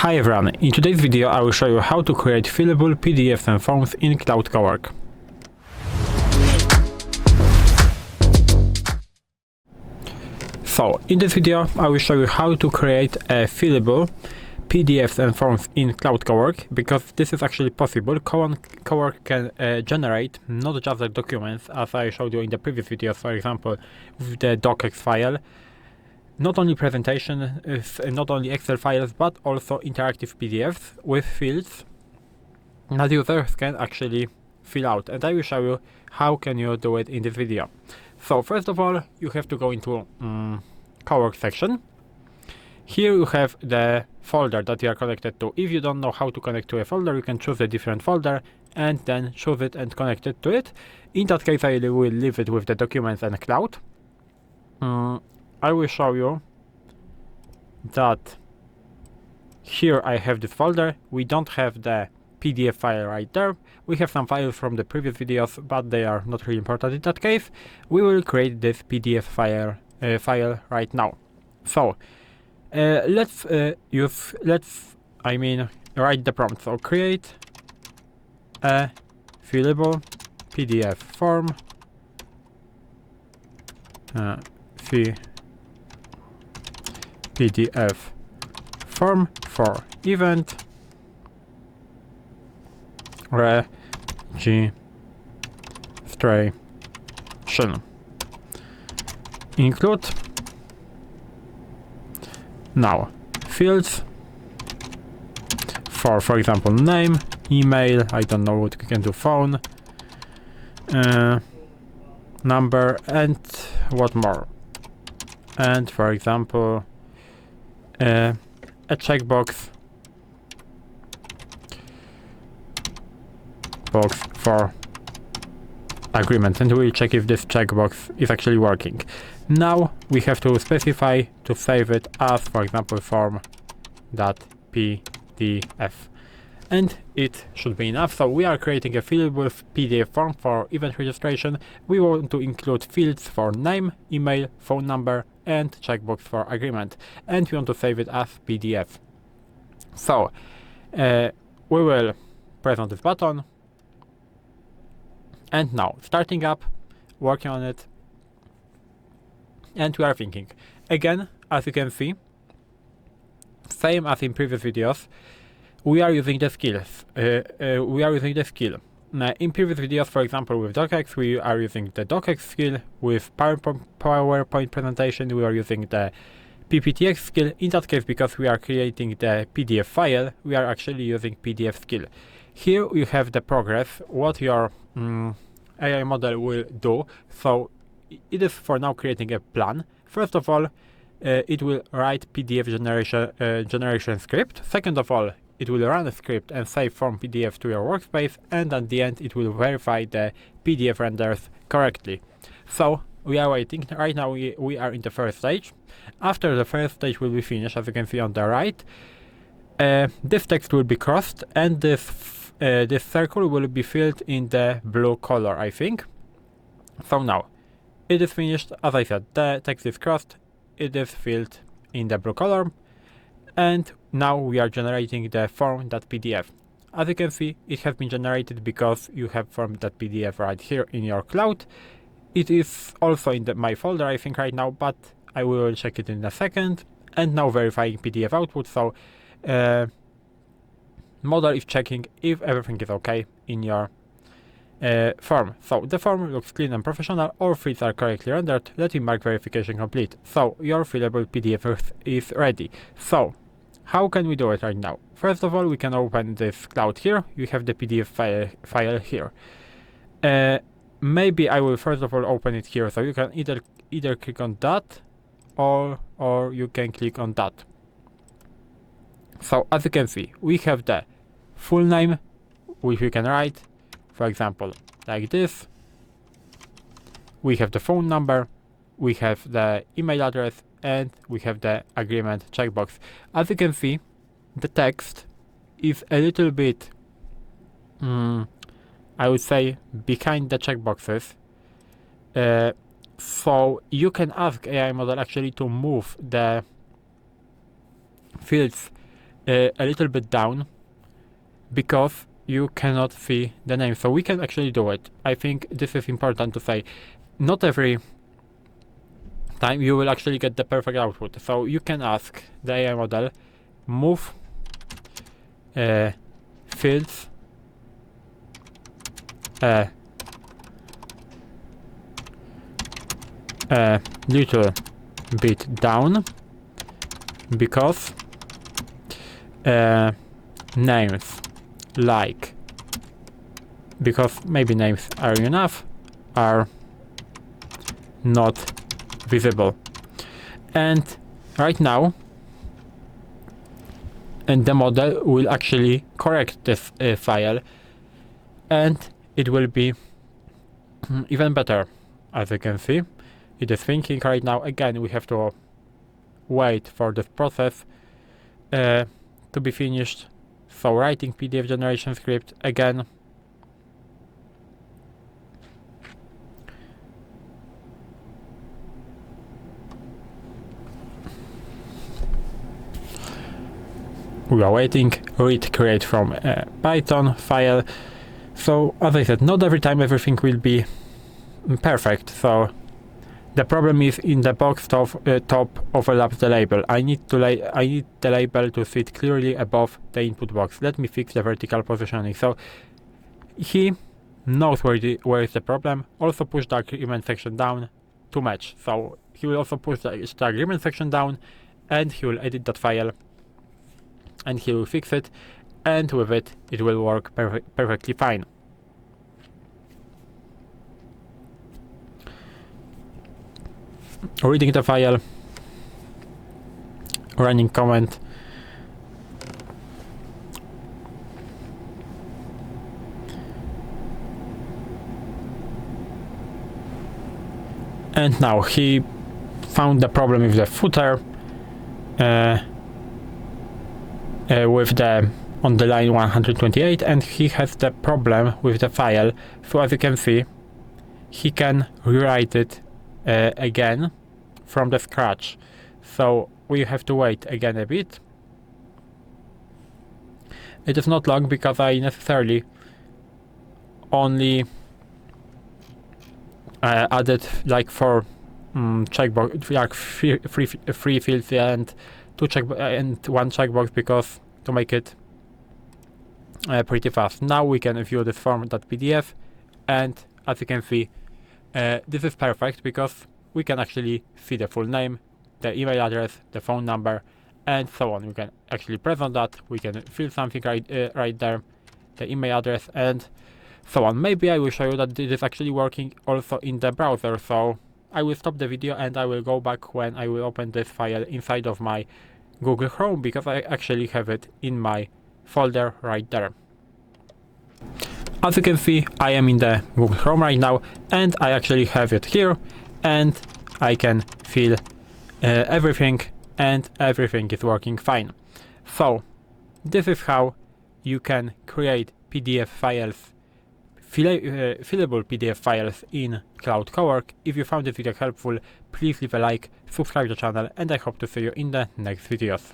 Hi everyone, in today's video I will show you how to create fillable PDFs and forms in Claude Cowork. So, in this video I will show you how to create a fillable PDFs and forms in Claude Cowork, because this is actually possible. Cowork can generate not just the documents as I showed you in the previous videos, for example with the docx file, not only presentation, not only Excel files, but also interactive PDFs with fields that users can actually fill out, and I will show you how can you do it in this video. So first of all, you have to go into Cowork section. Here you have the folder that you are connected to. If you don't know how to connect to a folder, you can choose a different folder and then choose it and connect it to it. In that case, I will leave it with the documents and cloud. I will show you that here I have this folder. We don't have the PDF file right there. We have some files from the previous videos, but they are not really important in that case. We will create this PDF file right now. So let's write the prompt. So create a fillable PDF form, PDF form for event registration. Include now fields for example name, email, I don't know what we can do, phone, number, and what more, and for example a checkbox for agreement, and we'll check if this checkbox is actually working. Now we have to specify to save it as, for example, form.pdf, and it should be enough. So we are creating a fillable PDF form for event registration. We want to include fields for name, email, phone number, and checkbox for agreement, and we want to save it as PDF. So we will press on this button, and now starting up, working on it, and we are thinking again, as you can see, same as in previous videos, we are using the skills. In previous videos, for example with docx, we are using the docx skill. With PowerPoint presentation, we are using the PPTX skill. In that case, because we are creating the PDF file, we are actually using PDF skill. Here you have the progress, what your AI model will do. So it is for now creating a plan. First of all, it will write PDF generation script. Second of all, it will run a script and save form PDF to your workspace, and at the end it will verify the PDF renders correctly. So we are waiting. Right now we are in the first stage. After the first stage will be finished, as you can see on the right, this text will be crossed, and this circle will be filled in the blue color, I think. So now it is finished. As I said, the text is crossed, it is filled in the blue color, and now we are generating the form.pdf. As you can see, it has been generated because you have form.pdf right here in your cloud. It is also in my folder, I think, right now, but I will check it in a second. And now verifying PDF output. So model is checking if everything is okay in your form. So the form looks clean and professional. All fields are correctly rendered. Let me mark verification complete. So your fillable PDF is ready. So how can we do it right now? First of all, we can open this cloud here. You have the PDF file here. Maybe I will first of all open it here. So you can either click on that, or you can click on that. So as you can see, we have the full name, which we can write, for example, like this. We have the phone number, we have the email address, and we have the agreement checkbox. As you can see, the text is a little bit, I would say, behind the checkboxes. So you can ask AI model actually to move the fields a little bit down because you cannot see the name. So we can actually do it. I think this is important to say. Not every time you will actually get the perfect output. So you can ask the AI model, move fields a little bit down because names like, because maybe names are enough, are not visible. And right now, and the model will actually correct this file, and it will be even better. As you can see, it is thinking right now. Again, we have to wait for this process to be finished. So writing PDF generation script again. We are waiting. Read create from a Python file. So as I said, not every time everything will be perfect. So the problem is in the box top overlaps the label. I need the label to sit clearly above the input box. Let me fix the vertical positioning. So he knows where is the problem. Also push the agreement section down to match. So he will also push the agreement section down, and he will edit that file, and he will fix it, and with it, it will work perfectly fine. Reading the file, running comment, and now he found the problem with the footer, with the on the line 128, and he has the problem with the file. So as you can see, he can rewrite it again from the scratch. So we have to wait again a bit. It is not long because I necessarily only added like 4 checkbox, like three fields and 1 checkbox, because to make it pretty fast. Now we can view this form.pdf, and as you can see, this is perfect because we can actually see the full name, the email address, the phone number, and so on. We can actually press on that, we can fill something right there, the email address, and so on. Maybe I will show you that this is actually working also in the browser. So I will stop the video and I will go back when I will open this file inside of my Google Chrome, because I actually have it in my folder right there. As you can see, I am in the Google Chrome right now, and I actually have it here, and I can feel everything, and everything is working fine. So this is how you can create PDF files, fillable PDF files in Claude Cowork. If you found this video helpful, please leave a like, subscribe to the channel, and I hope to see you in the next videos.